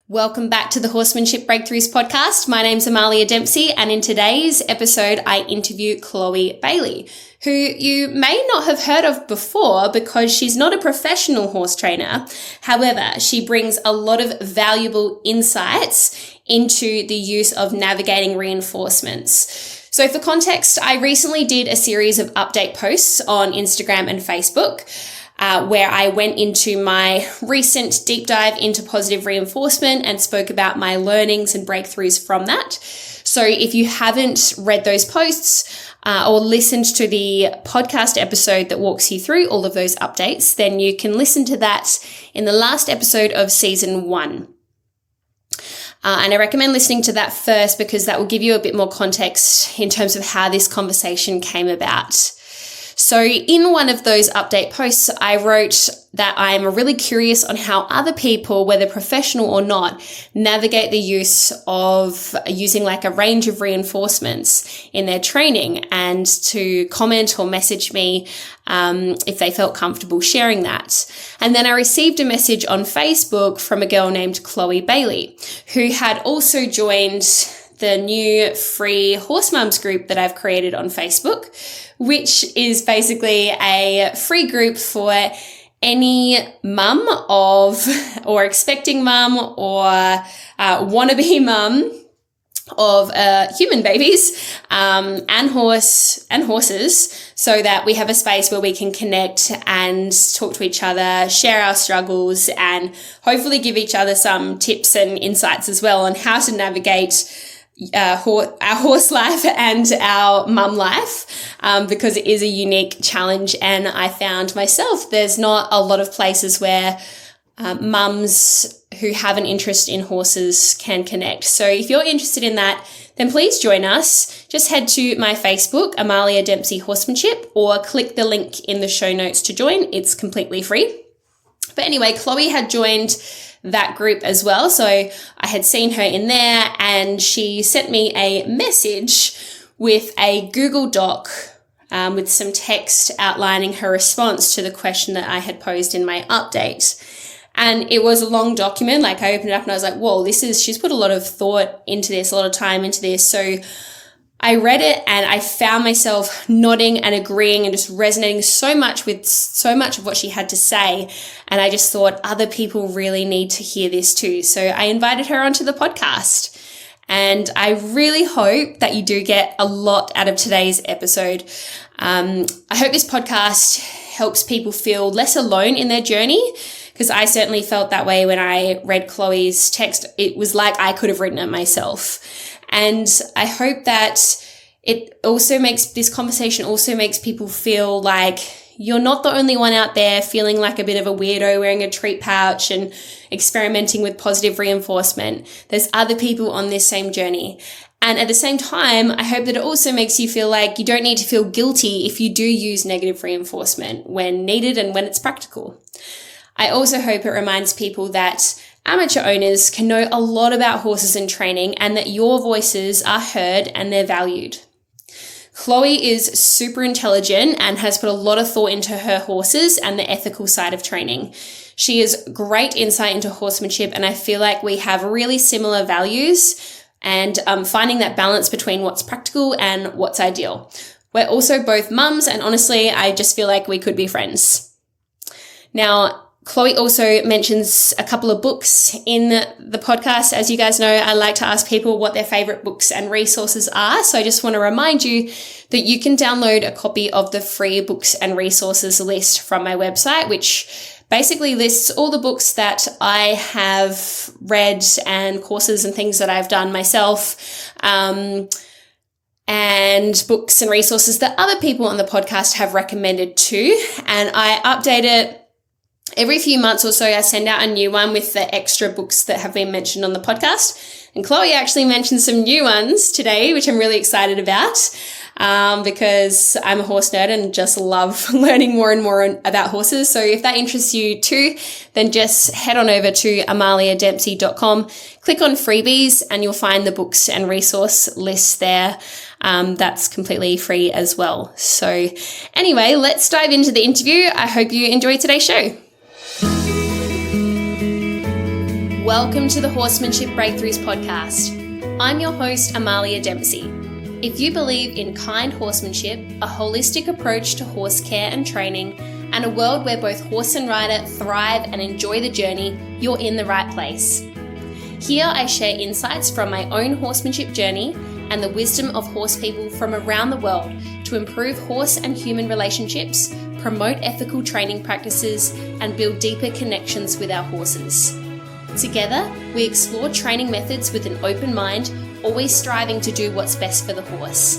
Welcome back to the Horsemanship Breakthroughs podcast. My name's Amalia Dempsey, and in today's episode, I interview Chloe Bailey, who you may not have heard of before because she's not a professional horse trainer. However, she brings a lot of valuable insights into the use of navigating reinforcements. So for context, I recently did a series of update posts on Instagram and Facebook, where I went into my recent deep dive into positive reinforcement and spoke about my learnings and breakthroughs from that. So if you haven't read those posts or listened to the podcast episode that walks you through all of those updates, then you can listen to that in the last episode of season 1. And I recommend listening to that first because that will give you a bit more context in terms of how this conversation came about. So in one of those update posts, I wrote that I'm really curious on how other people, whether professional or not, navigate the use of using like a range of reinforcements in their training, and to comment or message me if they felt comfortable sharing that. And then I received a message on Facebook from a girl named Chloe Bailey, who had also joined the new free Horse Mums group that I've created on Facebook, which is basically a free group for any mum or expecting mum or wannabe mum of human babies and horses, so that we have a space where we can connect and talk to each other, share our struggles, and hopefully give each other some tips and insights as well on how to navigate our horse life and our mum life, because it is a unique challenge. And I found myself, there's not a lot of places where mums who have an interest in horses can connect. So if you're interested in that, then please join us. Just head to my Facebook, Amalia Dempsey Horsemanship, or click the link in the show notes to join. It's completely free. But anyway, Chloe had joined that group as well. So I had seen her in there, and she sent me a message with a Google Doc with some text outlining her response to the question that I had posed in my update. And it was a long document. Like, I opened it up and I was like, whoa, she's put a lot of thought into this, a lot of time into this. So I read it and I found myself nodding and agreeing and just resonating so much with so much of what she had to say. And I just thought other people really need to hear this too. So I invited her onto the podcast. And I really hope that you do get a lot out of today's episode. I hope this podcast helps people feel less alone in their journey, because I certainly felt that way when I read Chloe's text. It was like I could have written it myself. And I hope that this conversation also makes people feel like you're not the only one out there feeling like a bit of a weirdo wearing a treat pouch and experimenting with positive reinforcement. There's other people on this same journey. And at the same time, I hope that it also makes you feel like you don't need to feel guilty if you do use negative reinforcement when needed and when it's practical. I also hope it reminds people that amateur owners can know a lot about horses and training, and that your voices are heard and they're valued. Chloe is super intelligent and has put a lot of thought into her horses and the ethical side of training. She has great insight into horsemanship, and I feel like we have really similar values and finding that balance between what's practical and what's ideal. We're also both mums, and honestly, I just feel like we could be friends. Now, Chloe also mentions a couple of books in the podcast. As you guys know, I like to ask people what their favorite books and resources are. So I just want to remind you that you can download a copy of the free books and resources list from my website, which basically lists all the books that I have read and courses and things that I've done myself, and books and resources that other people on the podcast have recommended too. And I update it every few months or so. I send out a new one with the extra books that have been mentioned on the podcast. And Chloe actually mentioned some new ones today, which I'm really excited about, because I'm a horse nerd and just love learning more and more about horses. So if that interests you too, then just head on over to amaliadempsey.com, click on freebies, and you'll find the books and resource list there. That's completely free as well. So anyway, let's dive into the interview. I hope you enjoy today's show. Welcome to the Horsemanship Breakthroughs podcast. I'm your host, Amalia Dempsey. If you believe in kind horsemanship, a holistic approach to horse care and training, and a world where both horse and rider thrive and enjoy the journey, you're in the right place. Here I share insights from my own horsemanship journey and the wisdom of horse people from around the world to improve horse and human relationships, promote ethical training practices, and build deeper connections with our horses. Together, we explore training methods with an open mind, always striving to do what's best for the horse.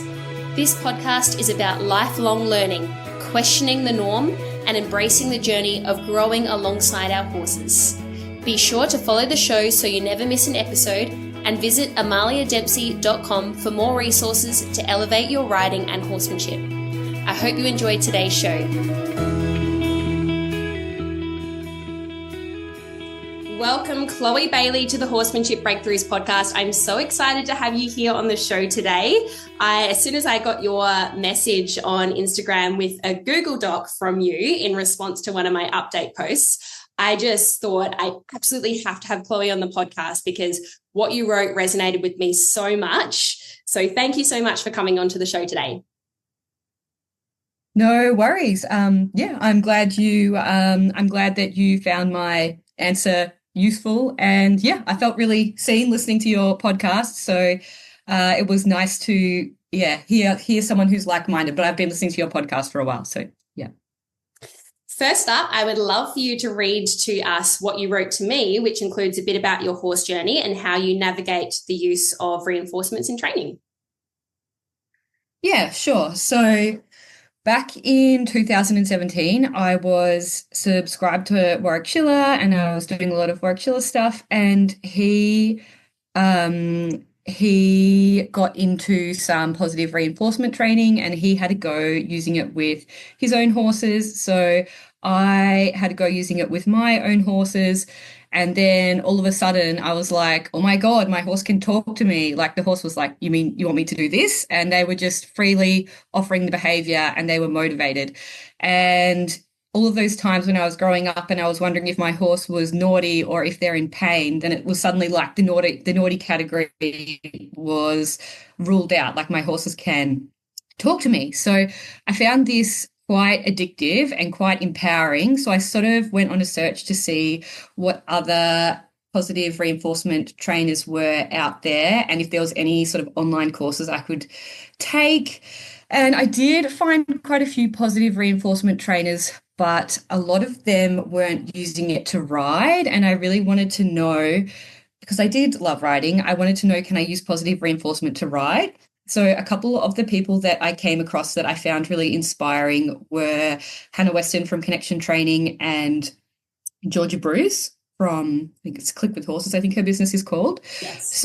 This podcast is about lifelong learning, questioning the norm, and embracing the journey of growing alongside our horses. Be sure to follow the show so you never miss an episode, and visit amaliadempsey.com for more resources to elevate your riding and horsemanship. I hope you enjoyed today's show. Welcome, Chloe Bailey, to the Horsemanship Breakthroughs podcast. I'm so excited to have you here on the show today. As soon as I got your message on Instagram with a Google Doc from you in response to one of my update posts, I just thought I absolutely have to have Chloe on the podcast because what you wrote resonated with me so much. So thank you so much for coming onto the show today. No worries. I'm glad that you found my answer useful, and I felt really seen listening to your podcast. So it was nice to hear someone who's like-minded. But I've been listening to your podcast for a while, so yeah. First up, I would love for you to read to us what you wrote to me, which includes a bit about your horse journey and how you navigate the use of reinforcements in training. Yeah, sure. So back in 2017, I was subscribed to Warwick Schiller, and I was doing a lot of Warwick Schiller stuff, and he got into some positive reinforcement training, and he had to go using it with his own horses. So I had to go using it with my own horses. And then all of a sudden I was like, oh my God, my horse can talk to me. Like the horse was like, you mean you want me to do this? And they were just freely offering the behavior, and they were motivated. And all of those times when I was growing up and I was wondering if my horse was naughty or if they're in pain, then it was suddenly like the naughty category was ruled out, like my horses can talk to me. So I found this quite addictive and quite empowering. So I sort of went on a search to see what other positive reinforcement trainers were out there and if there was any sort of online courses I could take. And I did find quite a few positive reinforcement trainers, but a lot of them weren't using it to ride. And I really wanted to know, because I did love riding, I wanted to know, can I use positive reinforcement to ride? So a couple of the people that I came across that I found really inspiring were Hannah Weston from Connection Training and Georgia Bruce from, I think it's Click with Horses, I think her business is called. Yes.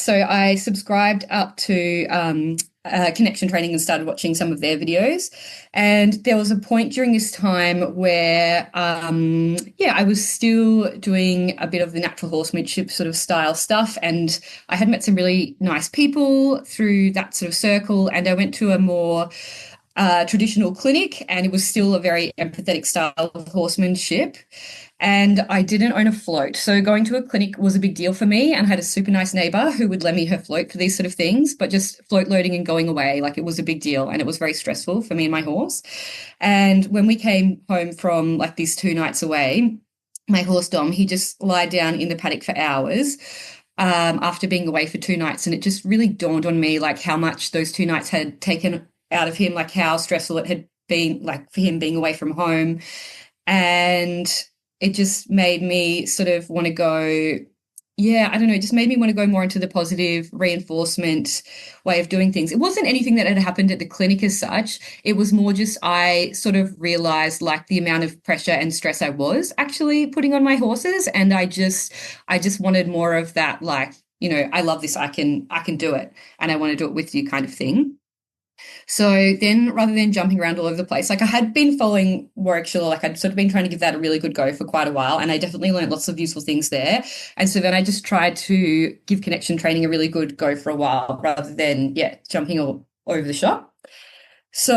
So I subscribed up to Connection Training and started watching some of their videos. And there was a point during this time where, I was still doing a bit of the natural horsemanship sort of style stuff. And I had met some really nice people through that sort of circle. And I went to a more traditional clinic, and it was still a very empathetic style of horsemanship. And I didn't own a float. So going to a clinic was a big deal for me, and I had a super nice neighbor who would lend me her float for these sort of things, but just float loading and going away, like it was a big deal, and it was very stressful for me and my horse. And when we came home from like these 2 nights away, my horse Dom, he just lied down in the paddock for hours after being away for 2 nights. And it just really dawned on me like how much those 2 nights had taken out of him, like how stressful it had been like for him being away from home. And it just made me sort of want to go, it just made me want to go more into the positive reinforcement way of doing things. It wasn't anything that had happened at the clinic as such. It was more just I sort of realized like the amount of pressure and stress I was actually putting on my horses. And I just wanted more of that, like, I love this, I can do it, and I want to do it with you kind of thing. So then rather than jumping around all over the place, like I had been following Warwick Schiller, like I'd sort of been trying to give that a really good go for quite a while. And I definitely learned lots of useful things there. And so then I just tried to give Connection Training a really good go for a while rather than, jumping all over the shop. So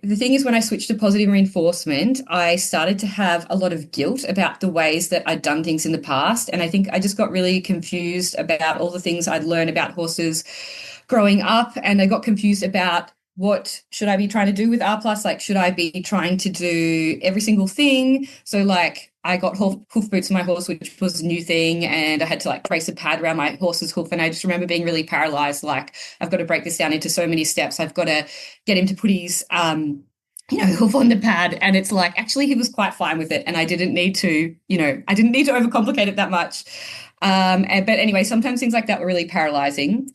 the thing is, when I switched to positive reinforcement, I started to have a lot of guilt about the ways that I'd done things in the past. And I think I just got really confused about all the things I'd learned about horses growing up. And I got confused about what should I be trying to do with R plus? Like, should I be trying to do every single thing? So like I got hoof boots on my horse, which was a new thing, and I had to like trace a pad around my horse's hoof. And I just remember being really paralyzed. Like, I've got to break this down into so many steps. I've got to get him to put his hoof on the pad. And it's like, actually, he was quite fine with it. And I didn't need to, I didn't need to overcomplicate it that much. But anyway, sometimes things like that were really paralyzing.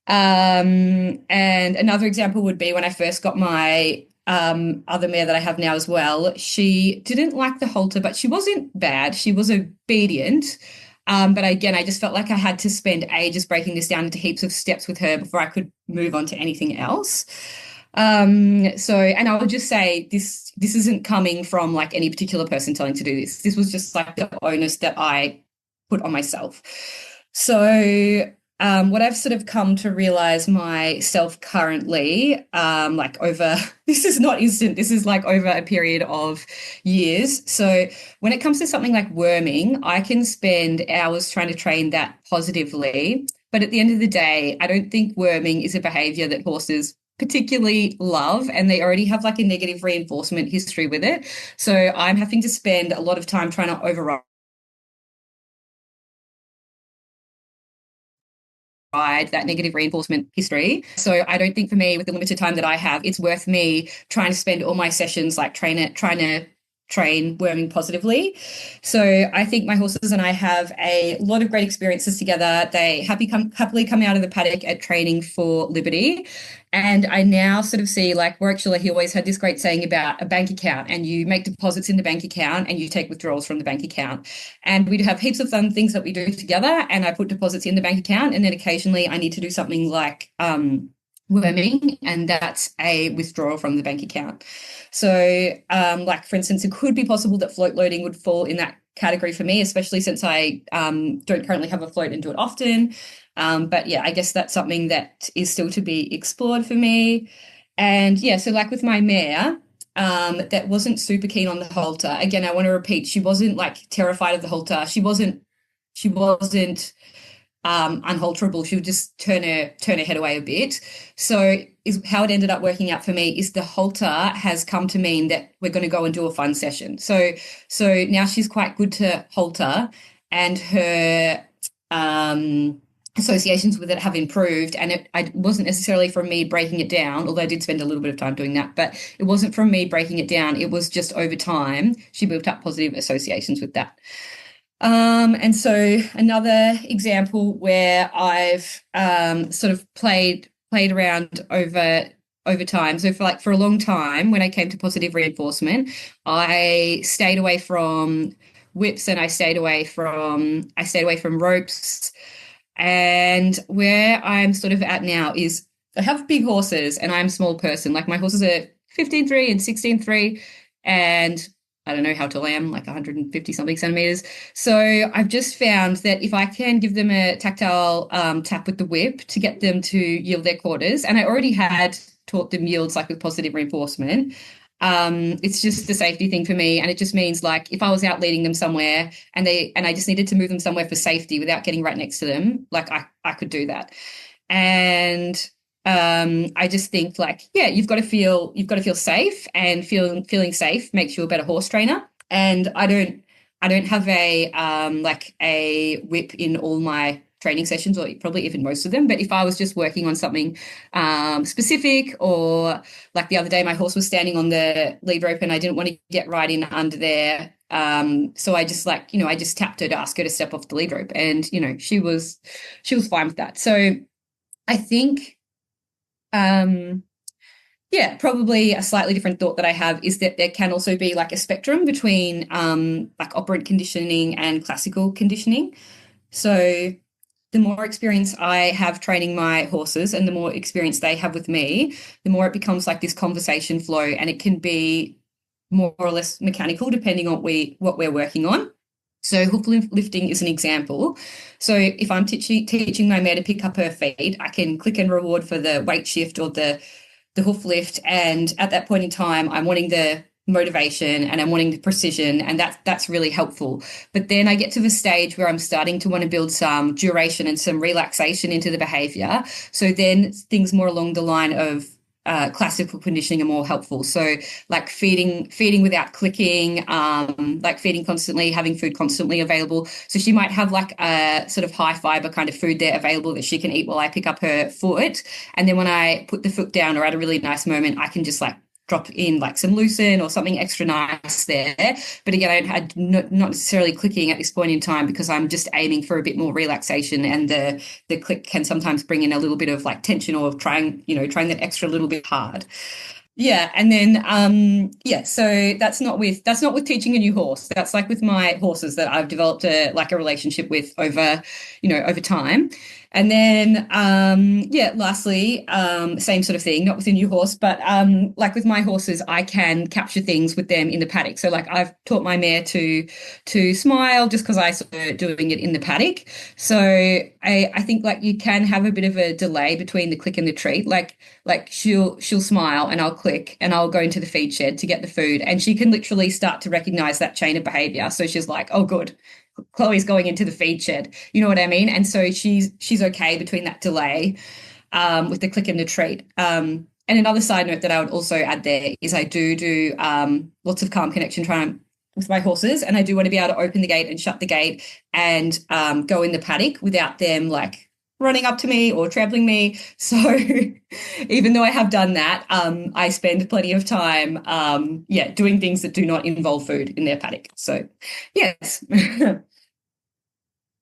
And another example would be when I first got my other mare that I have now as well. She didn't like the halter, but she wasn't bad. She was obedient. But again, I just felt like I had to spend ages breaking this down into heaps of steps with her before I could move on to anything else. And I would just say this isn't coming from like any particular person telling to do this. This was just like the onus that I put on myself. So what I've sort of come to realize myself currently, like over, this is not instant, this is like over a period of years. So when it comes to something like worming, I can spend hours trying to train that positively. But at the end of the day, I don't think worming is a behavior that horses particularly love, and they already have like a negative reinforcement history with it. So I'm having to spend a lot of time trying to override that negative reinforcement history. So I don't think for me, with the limited time that I have, it's worth me trying to spend all my sessions like trying to train worming positively. So I think my horses and I have a lot of great experiences together. They happily come out of the paddock at training for Liberty. And I now sort of see, like, Warwickshire, he always had this great saying about a bank account, and you make deposits in the bank account and you take withdrawals from the bank account. And we have heaps of fun things that we do together, and I put deposits in the bank account, and then occasionally I need to do something like worming, and that's a withdrawal from the bank account. So like, for instance, it could be possible that float loading would fall in that category for me, especially since I don't currently have a float and do it often. But yeah, I guess that's something that is still to be explored for me. And yeah, so like with my mare, that wasn't super keen on the halter. Again, I want to repeat, she wasn't like terrified of the halter. She wasn't unhalterable. She would just turn her head away a bit. So is how it ended up working out for me is the halter has come to mean that we're going to go and do a fun session. So now she's quite good to halter, and her associations with it have improved. And it wasn't necessarily from me breaking it down, although I did spend a little bit of time doing that, but it wasn't from me breaking it down. It was just over time she built up positive associations with that. And so another example where I've sort of played around over time. So for a long time, when I came to positive reinforcement, I stayed away from whips, and I stayed away from ropes. And where I'm sort of at now is I have big horses and I'm a small person. Like, my horses are 15.3 and 16.3, and I don't know how tall I am, like 150 something centimeters. So I've just found that if I can give them a tactile tap with the whip to get them to yield their quarters, and I already had taught them yields like with positive reinforcement, it's just a safety thing for me. And it just means, like, if I was out leading them somewhere and I just needed to move them somewhere for safety without getting right next to them, like I could do that. And I just think, like, yeah, you've got to feel safe, and feeling safe makes you a better horse trainer. And I don't have a like a whip in all my training sessions, or probably even most of them. But if I was just working on something specific, or like the other day, my horse was standing on the lead rope and I didn't want to get right in under there. So I just I just tapped her to ask her to step off the lead rope, and she was fine with that. So I think yeah, probably a slightly different thought that I have is that there can also be like a spectrum between like operant conditioning and classical conditioning. So the more experience I have training my horses and the more experience they have with me, the more it becomes like this conversation flow, and it can be more or less mechanical depending on what we're working on. So hook lifting is an example. So if I'm teaching my mare to pick up her feet, I can click and reward for the weight shift or the the hoof lift, and at that point in time, I'm wanting the motivation and I'm wanting the precision, and that's really helpful. But then I get to the stage where I'm starting to want to build some duration and some relaxation into the behavior. So then things more along the line of classical conditioning are more helpful. So like feeding without clicking, like feeding constantly, having food constantly available. So she might have like a sort of high fiber kind of food there available that she can eat while I pick up her foot. And then when I put the foot down or at a really nice moment, I can just like drop in like some lucerne or something extra nice there. But again, I had not necessarily clicking at this point in time because I'm just aiming for a bit more relaxation, and the click can sometimes bring in a little bit of like tension or trying that extra little bit hard. Yeah, and then so that's not with teaching a new horse. That's like with my horses that I've developed a relationship with over time. And then lastly, same sort of thing, not with a new horse, but like with my horses, I can capture things with them in the paddock. So like I've taught my mare to smile just because I saw her doing it in the paddock. So I think like you can have a bit of a delay between the click and the treat. Like she'll smile and I'll click and I'll go into the feed shed to get the food, and she can literally start to recognize that chain of behavior. So she's like, oh, good, Chloe's going into the feed shed. You know what I mean? And so she's okay between that delay with the click and the treat. And another side note that I would also add there is I do lots of calm connection time with my horses, and I do want to be able to open the gate and shut the gate and go in the paddock without them like running up to me or trampling me. So even though I have done that, I spend plenty of time, doing things that do not involve food in their paddock. So yes.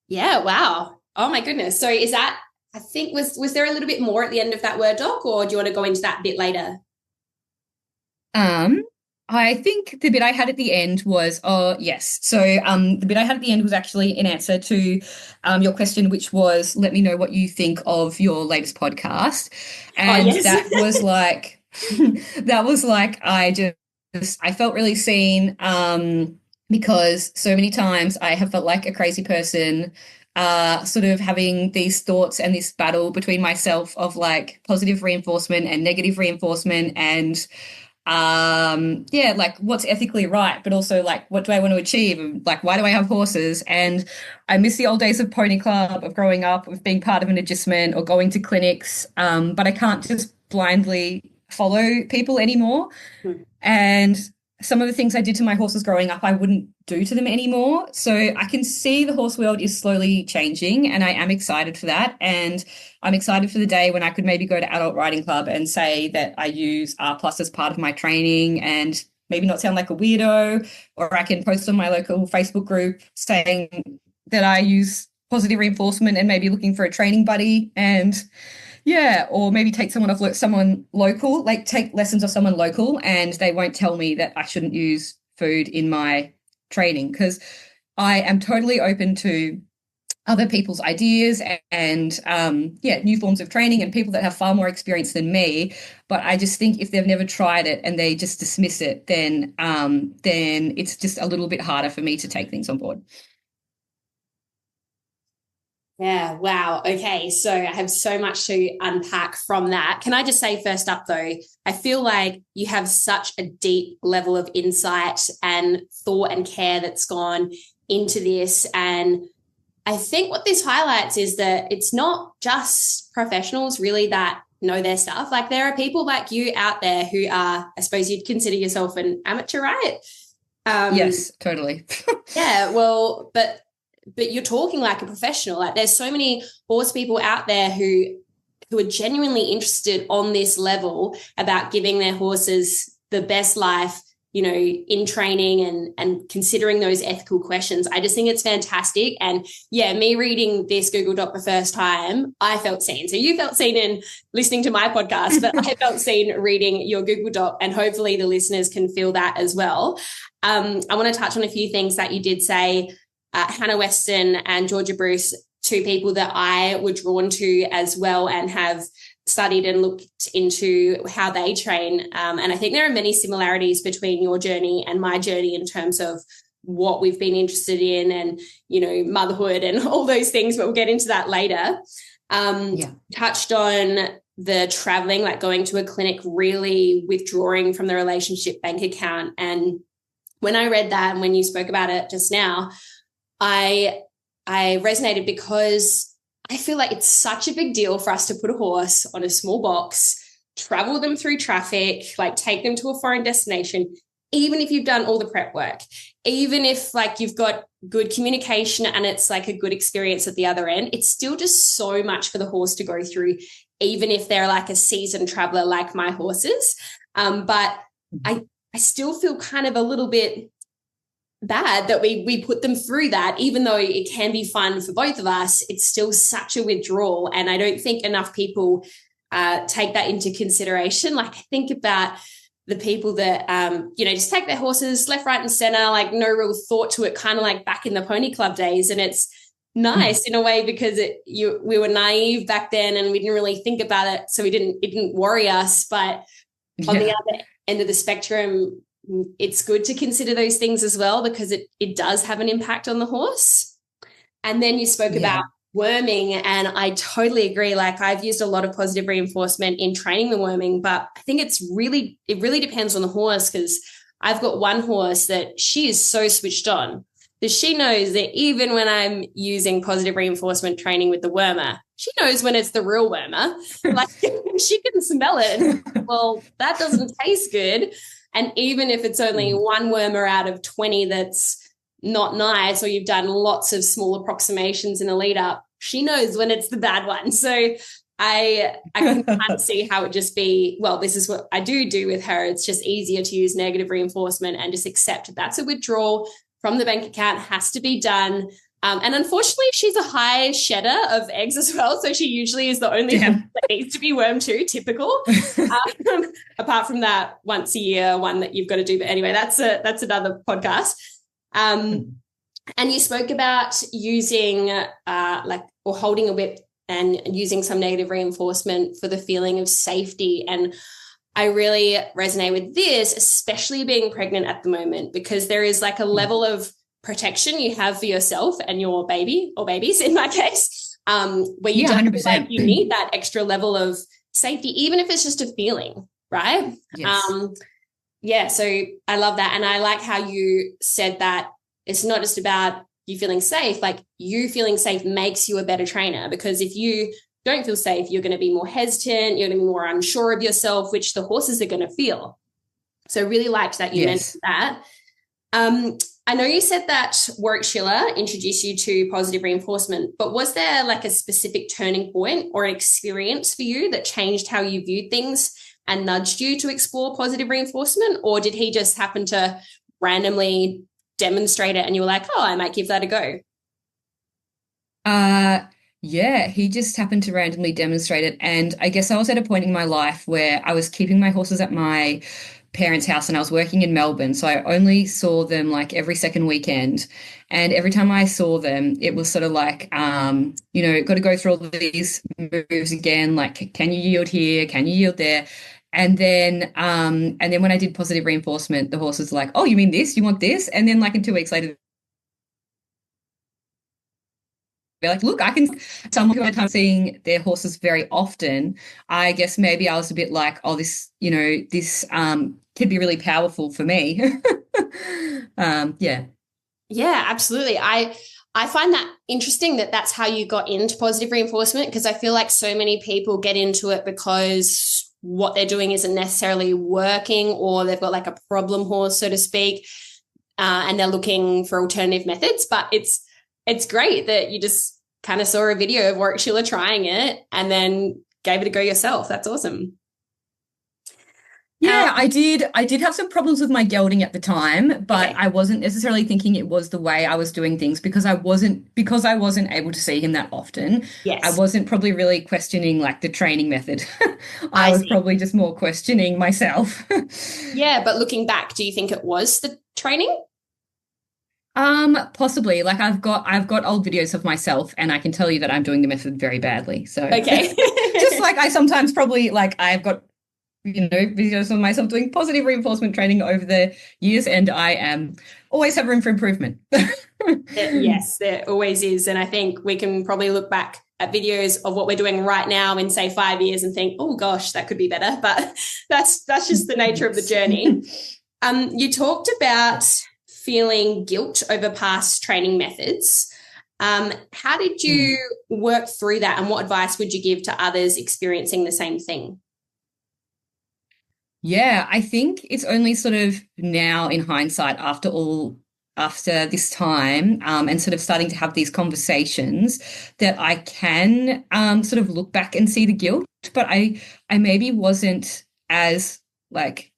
Yeah, wow. Oh my goodness. So is that, I think, was there a little bit more at the end of that Word doc, or do you want to go into that a bit later? I think the bit I had at the end was, yes. So the bit I had at the end was actually an answer to your question, which was, let me know what you think of your latest podcast. And yes. that was like, I felt really seen because so many times I have felt like a crazy person, sort of having these thoughts and this battle between myself of like positive reinforcement and negative reinforcement, and like what's ethically right, but also like what do I want to achieve, and like why do I have horses? And I miss the old days of pony club, of growing up, of being part of an agistment or going to clinics, but I can't just blindly follow people anymore. And some of the things I did to my horses growing up, I wouldn't do to them anymore. So I can see the horse world is slowly changing, and I am excited for that. And I'm excited for the day when I could maybe go to Adult Riding Club and say that I use R+ as part of my training, and maybe not sound like a weirdo, or I can post on my local Facebook group saying that I use positive reinforcement and maybe looking for a training buddy. And yeah, or maybe take someone local, like take lessons of someone local, and they won't tell me that I shouldn't use food in my training, because I am totally open to other people's ideas and new forms of training and people that have far more experience than me. But I just think if they've never tried it and they just dismiss it, then it's just a little bit harder for me to take things on board. Yeah, wow. Okay, so I have so much to unpack from that. Can I just say first up, though, I feel like you have such a deep level of insight and thought and care that's gone into this. And I think what this highlights is that it's not just professionals really that know their stuff. Like there are people like you out there who are, I suppose you'd consider yourself an amateur, right? Yes, totally. Yeah, well, but you're talking like a professional. Like there's so many horse people out there who are genuinely interested on this level about giving their horses the best life, in training and considering those ethical questions. I just think it's fantastic. And yeah, me reading this Google Doc the first time, I felt seen. So you felt seen in listening to my podcast, but I felt seen reading your Google Doc, and hopefully the listeners can feel that as well. I want to touch on a few things that you did say. Hannah Weston and Georgia Bruce, two people that I were drawn to as well and have studied and looked into how they train. And I think there are many similarities between your journey and my journey in terms of what we've been interested in and, motherhood and all those things, but we'll get into that later. Touched on the traveling, like going to a clinic, really withdrawing from the relationship bank account. And when I read that and when you spoke about it just now, I resonated because I feel like it's such a big deal for us to put a horse on a small box, travel them through traffic, like take them to a foreign destination, even if you've done all the prep work, even if like you've got good communication and it's like a good experience at the other end, it's still just so much for the horse to go through, even if they're like a seasoned traveler like my horses. But I still feel kind of a little bit bad that we put them through that, even though it can be fun for both of us. It's still such a withdrawal, and I don't think enough people take that into consideration. Like I think about the people that just take their horses left, right, and center, like no real thought to it, kind of like back in the pony club days. And it's nice in a way because we were naive back then and we didn't really think about it, so it didn't worry us. But on the other end of the spectrum, it's good to consider those things as well, because it does have an impact on the horse. And then you spoke about worming, and I totally agree. Like I've used a lot of positive reinforcement in training the worming, but I think it really depends on the horse, because I've got one horse that she is so switched on that she knows that even when I'm using positive reinforcement training with the wormer, she knows when it's the real wormer. Like she can smell it. Well, that doesn't taste good. And even if it's only one wormer out of 20 that's not nice, or you've done lots of small approximations in the lead up, she knows when it's the bad one. So I can kind of see how it just be, well, this is what I do with her. It's just easier to use negative reinforcement and just accept that's a withdrawal from the bank account, has to be done. And unfortunately, she's a high shedder of eggs as well. So she usually is the only one that needs to be wormed too, typical. Apart from that once a year one that you've got to do. But anyway, that's another podcast. And you spoke about using or holding a whip and using some negative reinforcement for the feeling of safety. And I really resonate with this, especially being pregnant at the moment, because there is like a level of protection you have for yourself and your baby, or babies in my case, where you don't feel like you need that extra level of safety, even if it's just a feeling, right? Yes. So I love that. And I like how you said that it's not just about you feeling safe, like you feeling safe makes you a better trainer, because if you don't feel safe, you're going to be more hesitant, you're going to be more unsure of yourself, which the horses are going to feel. So really liked that you mentioned that. I know you said that Warwick Schiller introduced you to positive reinforcement, but was there like a specific turning point or an experience for you that changed how you viewed things and nudged you to explore positive reinforcement? Or did he just happen to randomly demonstrate it and you were like, oh, I might give that a go? Yeah, he just happened to randomly demonstrate it. And I guess I was at a point in my life where I was keeping my horses at my parents' house and I was working in Melbourne. So I only saw them like every second weekend. And every time I saw them, it was sort of like, got to go through all of these moves again. Like, can you yield here? Can you yield there? And then when I did positive reinforcement, the horse was like, oh, you mean this? You want this? And then like in 2 weeks later, be like, look, I can, someone who had seeing their horses very often, I guess maybe I was a bit like, oh, this could be really powerful for me. Yeah, absolutely. I find that interesting that that's how you got into positive reinforcement, because I feel like so many people get into it because what they're doing isn't necessarily working, or they've got like a problem horse, so to speak, and they're looking for alternative methods. But it's great that you just kind of saw a video of Warwick Schiller trying it and then gave it a go yourself. That's awesome. Yeah, I did have some problems with my gelding at the time, but I wasn't necessarily thinking it was the way I was doing things, because I wasn't able to see him that often. Yes. I wasn't probably really questioning like the training method. I was probably just more questioning myself. Yeah, but looking back, do you think it was the training? Possibly. Like I've got old videos of myself and I can tell you that I'm doing the method very badly. So okay. Just like I sometimes probably like I've got videos of myself doing positive reinforcement training over the years, and I always have room for improvement. Yes, there always is. And I think we can probably look back at videos of what we're doing right now in, say, 5 years and think, oh gosh, that could be better. But that's just the nature of the journey. You talked about feeling guilt over past training methods. How did you work through that, and what advice would you give to others experiencing the same thing? Yeah, I think it's only sort of now in hindsight after this time, and sort of starting to have these conversations that I can sort of look back and see the guilt, but I maybe wasn't as like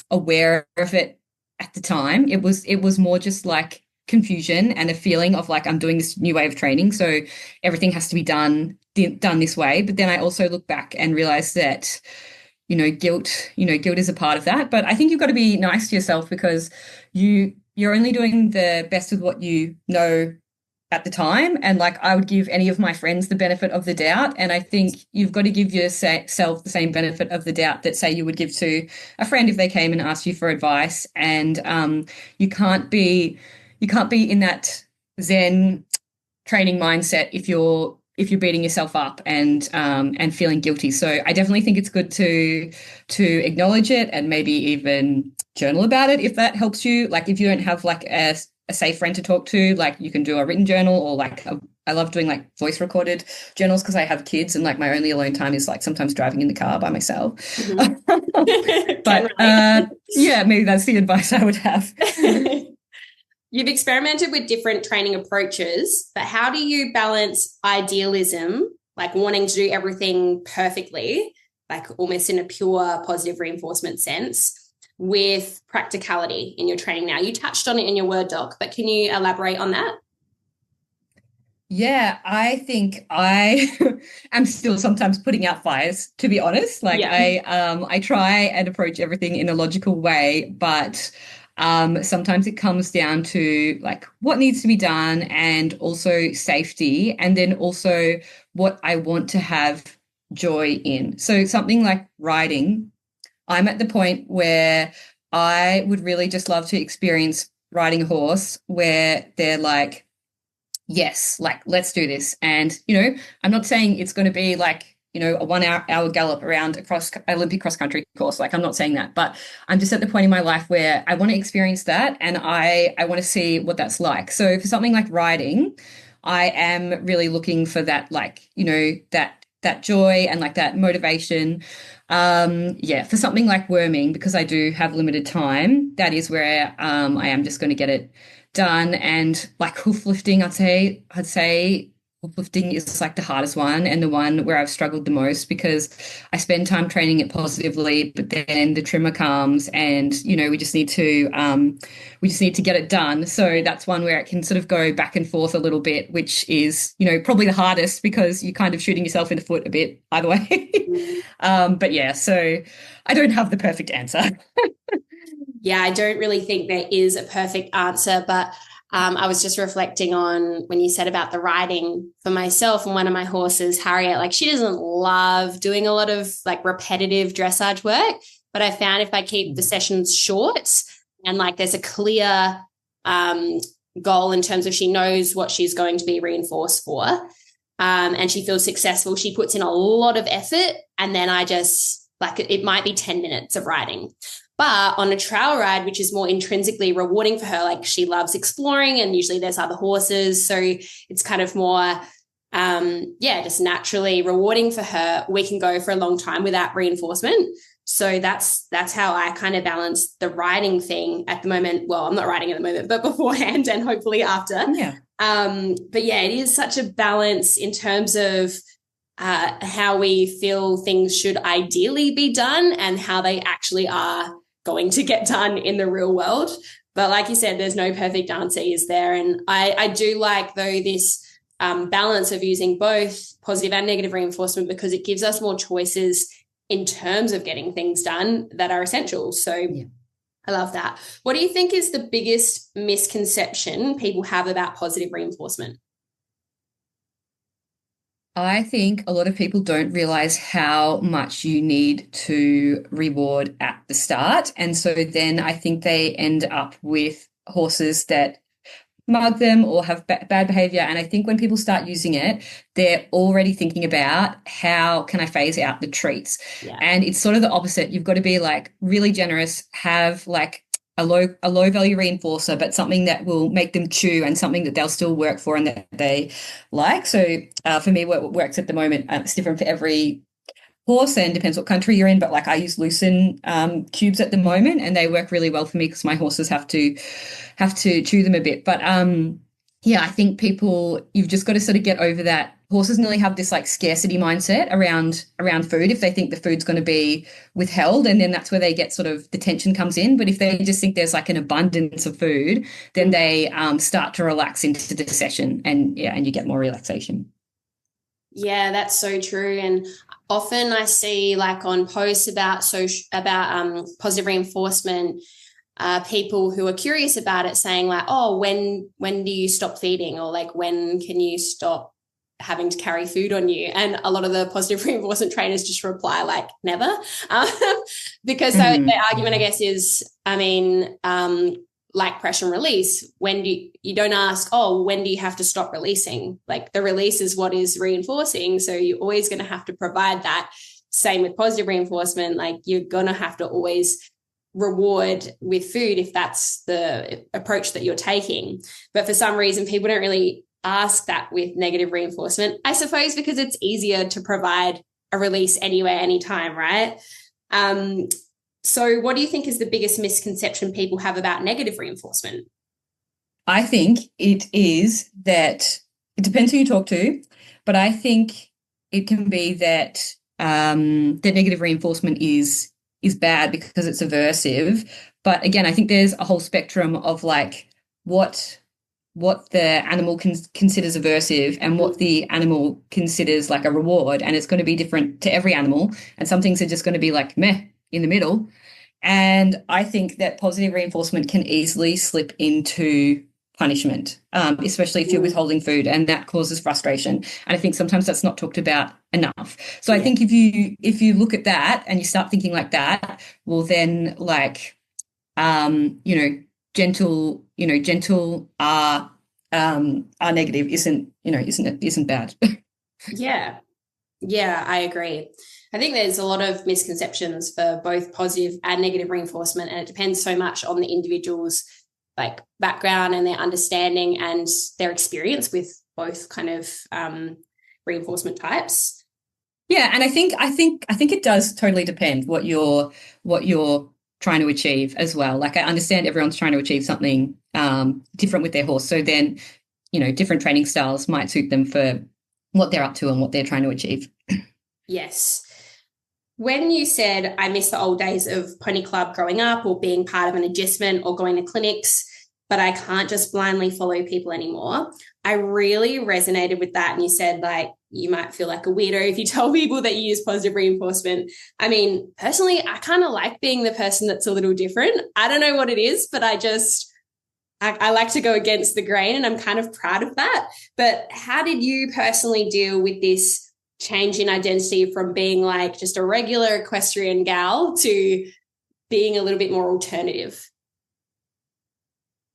aware of it at the time. It was more just like confusion and a feeling of like I'm doing this new way of training, so everything has to be done this way. But then I also look back and realize that guilt is a part of that. But I think you've got to be nice to yourself because you're only doing the best with what you know at the time. And like I would give any of my friends the benefit of the doubt. And I think you've got to give yourself the same benefit of the doubt that, say, you would give to a friend if they came and asked you for advice. And you can't be in that Zen training mindset if you're beating yourself up and feeling guilty. So I definitely think it's good to acknowledge it and maybe even journal about it if that helps you. Like if you don't have like a safe friend to talk to, like you can do a written journal or like I love doing like voice recorded journals because I have kids and like my only alone time is like sometimes driving in the car by myself. But yeah, maybe that's the advice I would have. You've experimented with different training approaches, but how do you balance idealism, like wanting to do everything perfectly, like almost in a pure positive reinforcement sense, with practicality in your training now? You touched on it in your Word doc, but can you elaborate on that? Yeah, I think I am still sometimes putting out fires, to be honest. Like I try and approach everything in a logical way, but sometimes it comes down to like what needs to be done and also safety, and then also what I want to have joy in. So something like riding, I'm at the point where I would really just love to experience riding a horse where they're like, yes, like let's do this. And, I'm not saying it's going to be like, a 1 hour gallop around across Olympic cross country course. Like I'm not saying that, but I'm just at the point in my life where I want to experience that and I want to see what that's like. So for something like riding, I am really looking for that, like, that joy and like that motivation. Yeah, for something like worming, because I do have limited time, that is where I am just going to get it done. And like hoof lifting, I'd say hoof lifting is like the hardest one and the one where I've struggled the most because I spend time training it positively, but then the trimmer comes and we just need to get it done. So that's one where it can sort of go back and forth a little bit, which is probably the hardest because you're kind of shooting yourself in the foot a bit either way. But yeah, so I don't have the perfect answer. Yeah, I don't really think there is a perfect answer, but I was just reflecting on when you said about the riding for myself and one of my horses, Harriet, like she doesn't love doing a lot of like repetitive dressage work, but I found if I keep the sessions short and like there's a clear goal in terms of she knows what she's going to be reinforced for, and she feels successful, she puts in a lot of effort, and then I just like it might be 10 minutes of riding. But on a trail ride, which is more intrinsically rewarding for her, like she loves exploring and usually there's other horses. So it's kind of more, just naturally rewarding for her. We can go for a long time without reinforcement. So that's how I kind of balance the riding thing at the moment. Well, I'm not riding at the moment, but beforehand and hopefully after. Yeah. But yeah, it is such a balance in terms of how we feel things should ideally be done and how they actually are going to get done in the real world. But like you said, there's no perfect answer, is there? And I do like, though, this balance of using both positive and negative reinforcement because it gives us more choices in terms of getting things done that are essential. So yeah. I love that. What do you think is the biggest misconception people have about positive reinforcement? I think a lot of people don't realize how much you need to reward at the start. And so then I think they end up with horses that mug them or have bad behavior. And I think when people start using it, they're already thinking about how can I phase out the treats? Yeah. And it's sort of the opposite. You've got to be like really generous, have like a low value reinforcer, but something that will make them chew and something that they'll still work for and that they like. So for me, what works at the moment, it's different for every horse and depends what country you're in, but like I use lucerne cubes at the moment and they work really well for me because my horses have to chew them a bit. But yeah, I think you've just got to sort of get over that. Horses nearly have this like scarcity mindset around food if they think the food's going to be withheld, and then that's where they get sort of the tension comes in. But if they just think there's like an abundance of food, then they start to relax into the session, and yeah, and you get more relaxation. Yeah, that's so true. And often I see like on posts about positive reinforcement, people who are curious about it saying like, oh, when do you stop feeding, or like when can you stop having to carry food on you? And a lot of the positive reinforcement trainers just reply like never, um, because so the argument I guess is, I mean, like pressure and release, when you don't ask, oh, when do you have to stop releasing? Like the release is what is reinforcing, so you're always going to have to provide that. Same with positive reinforcement, like you're going to have to always reward with food if that's the approach that you're taking. But for some reason people don't really ask that with negative reinforcement, I suppose because it's easier to provide a release anywhere, anytime, right? So what do you think is the biggest misconception people have about negative reinforcement? I think it is that it depends who you talk to, but I think it can be that that negative reinforcement is bad because it's aversive. But again, I think there's a whole spectrum of like what the animal considers aversive and what the animal considers like a reward, and it's going to be different to every animal. And some things are just going to be like meh in the middle. And I think that positive reinforcement can easily slip into punishment, especially if you're withholding food, and that causes frustration. And I think sometimes that's not talked about enough. So I think if you look at that and you start thinking like that, well then like you know, gentle are negative isn't bad. Yeah. Yeah, I agree. I think there's a lot of misconceptions for both positive and negative reinforcement, and it depends so much on the individual's like background and their understanding and their experience with both kind of reinforcement types. Yeah, and I think it does totally depend what you're trying to achieve as well. Like I understand everyone's trying to achieve something different with their horse. So then, different training styles might suit them for what they're up to and what they're trying to achieve. Yes. When you said, I miss the old days of pony club growing up or being part of an adjustment or going to clinics, but I can't just blindly follow people anymore, I really resonated with that. And you said, like, you might feel like a weirdo if you tell people that you use positive reinforcement. I mean, personally, I kind of like being the person that's a little different. I don't know what it is, but I like to go against the grain, and I'm kind of proud of that. But how did you personally deal with this change in identity from being like just a regular equestrian gal to being a little bit more alternative?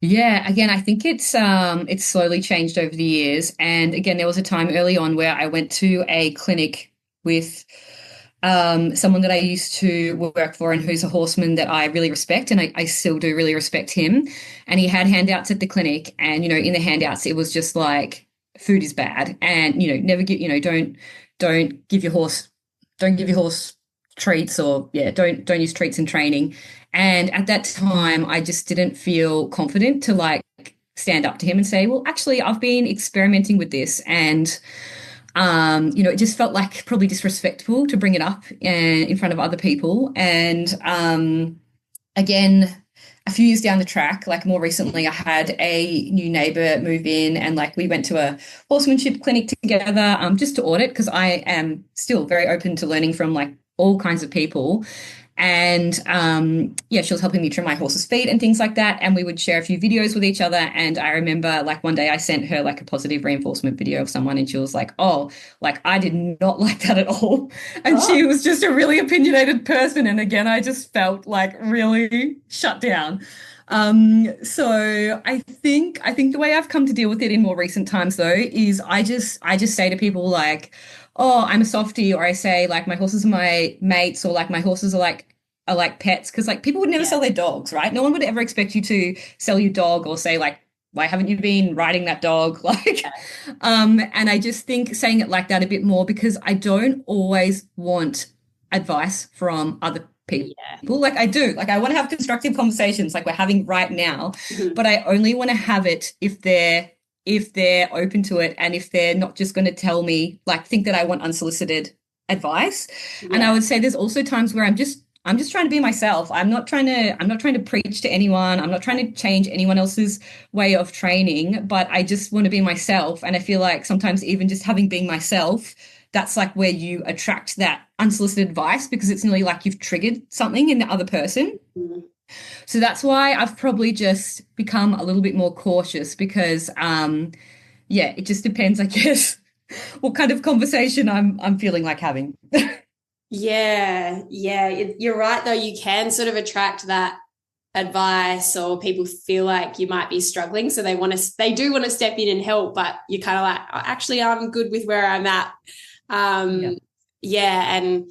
Yeah, again, I think it's slowly changed over the years. And again, there was a time early on where I went to a clinic with someone that I used to work for and who's a horseman that I really respect, and I still do really respect him. And he had handouts at the clinic, and in the handouts it was just like food is bad, and never get don't give your horse treats, or yeah, don't use treats in training. And at that time I just didn't feel confident to like stand up to him and say, well, actually I've been experimenting with this, and it just felt like probably disrespectful to bring it up in front of other people. And again, a few years down the track, like more recently, I had a new neighbor move in, and like we went to a horsemanship clinic together, just to audit, because I am still very open to learning from like all kinds of people. And yeah, she was helping me trim my horse's feet and things like that. And we would share a few videos with each other. And I remember like one day I sent her like a positive reinforcement video of someone, and she was like, oh, like I did not like that at all. And Oh, she was just a really opinionated person. And again, I just felt like really shut down. So I think the way I've come to deal with it in more recent times though is I just say to people like, oh, I'm a softie, or I say like my horses are my mates, or like my horses are like pets, because like people would never Yeah. sell their dogs, right? No one would ever expect you to sell your dog or say like, why haven't you been riding that dog? Like, and I just think saying it like that a bit more, because I don't always want advice from other people. Yeah. Like I do, like I want to have constructive conversations like we're having right now, Mhm. but I only want to have it if they're open to it, and if they're not just going to tell me like think that I want unsolicited advice. And I Yeah. would say there's also times where I'm just trying to be myself. I'm not trying to preach to anyone. I'm not trying to change anyone else's way of training, but I just want to be myself. And I feel like sometimes even just having been myself, that's like where you attract that unsolicited advice, because it's nearly like you've triggered something in the other person. Mhm. So that's why I've probably just become a little bit more cautious, because yeah, it just depends, I guess, what kind of conversation I'm feeling like having. Yeah. Yeah. You're right, though. You can sort of attract that advice, or people feel like you might be struggling. So they do want to step in and help, but you're kind of like, oh, actually, I'm good with where I'm at. Yeah. Um, yeah. And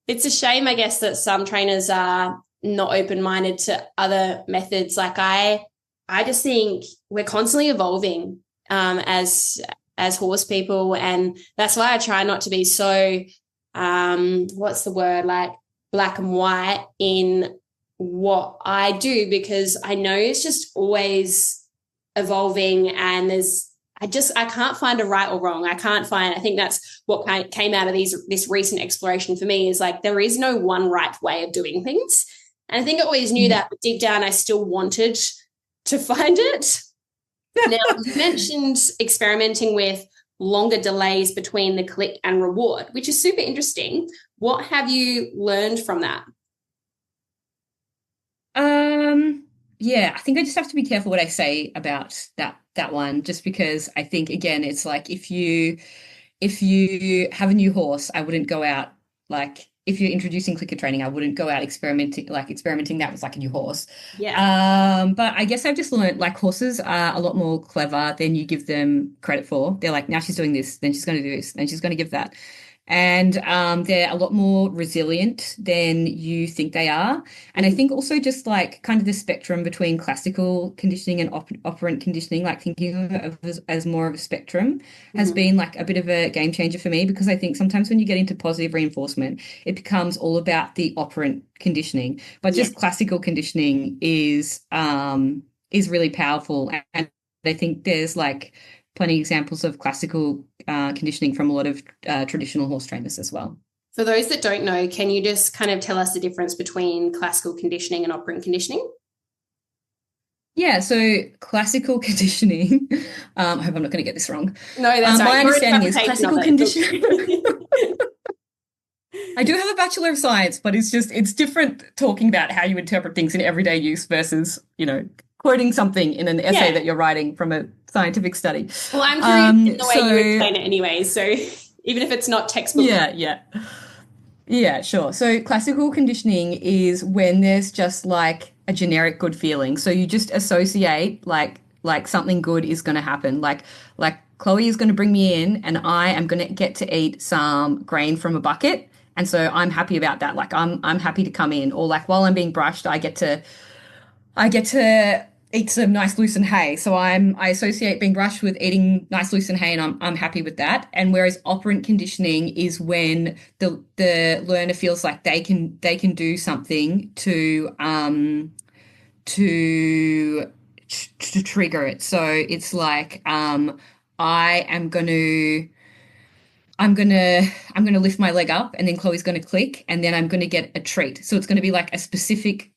it's a shame, I guess, that some trainers are not open-minded to other methods. Like I just think we're constantly evolving as horse people, and that's why I try not to be so what's the word, like black and white in what I do, because I know it's just always evolving, and I can't find a right or wrong. I think that's what came out of this recent exploration for me, is like there is no one right way of doing things. And I think I always knew Yeah. that, but deep down I still wanted to find it. Now, you mentioned experimenting with longer delays between the click and reward, which is super interesting. What have you learned from that? Um, yeah, I think I just have to be careful what I say about that one, just because I think again, it's like if you have a new horse, I wouldn't go out like if you're introducing clicker training, I wouldn't go out experimenting that was like a new horse. Yeah. But I guess I've just learned like horses are a lot more clever than you give them credit for. They're like, now she's doing this, then she's going to do this, then she's going to give that. And they're a lot more resilient than you think they are. And I Mhm. think also just like kind of the spectrum between classical conditioning and operant conditioning, like thinking of it as more of a spectrum, has Mhm. been like a bit of a game changer for me, because I think sometimes when you get into positive reinforcement, it becomes all about the operant conditioning. But Yeah. just classical conditioning is really powerful. And I think there's like plenty of examples of classical conditioning from a lot of traditional horse trainers as well. For those that don't know, can you just kind of tell us the difference between classical conditioning and operant conditioning? Yeah, so classical conditioning, I hope I'm not going to get this wrong. No, that's right. My Your understanding is interpretation of classical conditioning. it. I do have a Bachelor of Science, but it's different talking about how you interpret things in everyday use versus, quoting something in an essay Yeah. that you're writing from a scientific study. Well, I'm curious in the way you So explain it anyway. So even if it's not textbook. yeah, yeah. Yeah, sure. So classical conditioning is when there's just like a generic good feeling. So you just associate like something good is going to happen. Like Chloe is going to bring me in and I am going to get to eat some grain from a bucket. And so I'm happy about that. Like I'm happy to come in, or like while I'm being brushed, I get to eat some nice loosened hay. So I associate being brushed with eating nice loosened hay, and I'm happy with that. And whereas operant conditioning is when the learner feels like they can do something to to trigger it. So it's like I am going to I'm gonna lift my leg up, and then Chloe's gonna click, and then I'm gonna get a treat. So it's gonna be like a specific